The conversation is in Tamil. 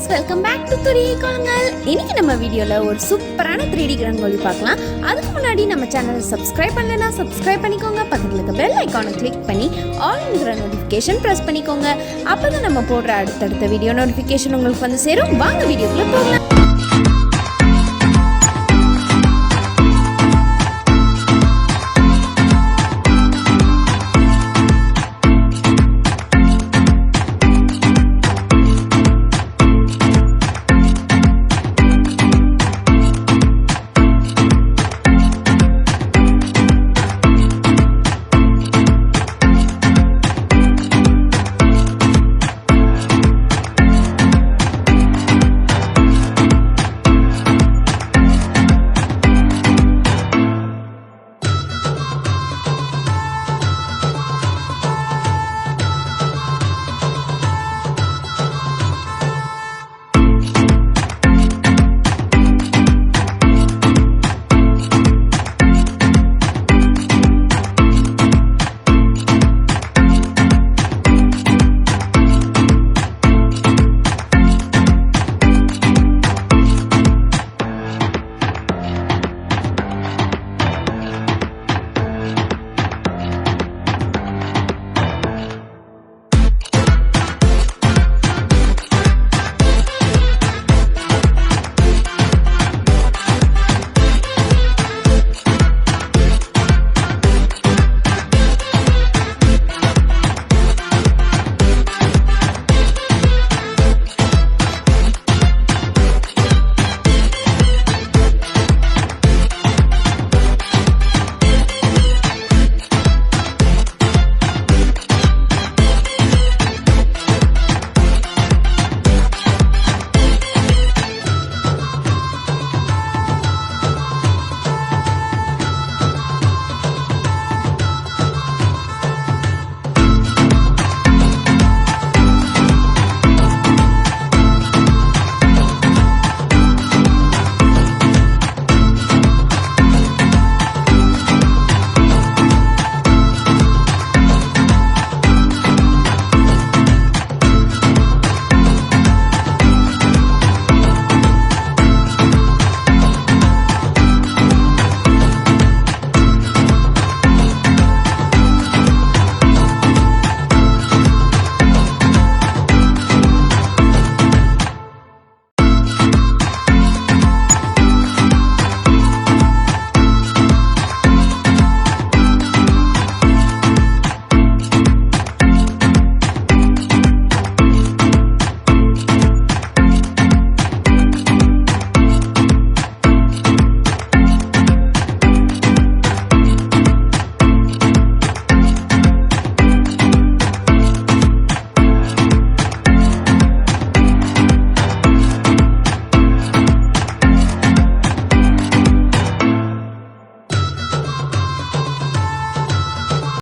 ஃப்ரெண்ட்ஸ், வெல்கம் பேக் டு கோலங்கள். இன்னைக்கு நம்ம வீடியோல ஒரு சூப்பரான 3D ரங்கோலி பார்க்கலாம். அதுக்கு முன்னாடி நம்ம சேனலை சப்ஸ்கிரைப் பண்ணலனா சப்ஸ்கிரைப் பண்ணிக்கோங்க. பக்கத்துல இருக்க பெல் ஐகானை கிளிக் பண்ணி ஆல்ங்கிற நோட்டிஃபிகேஷன் பிரஸ் பண்ணிக்கோங்க. அப்பதான் நம்ம போடுற அடுத்தடுத்த வீடியோ நோட்டிஃபிகேஷன் உங்களுக்கு வந்து சேரும். வாங்க வீடியோக்குள்ள போகலாம்.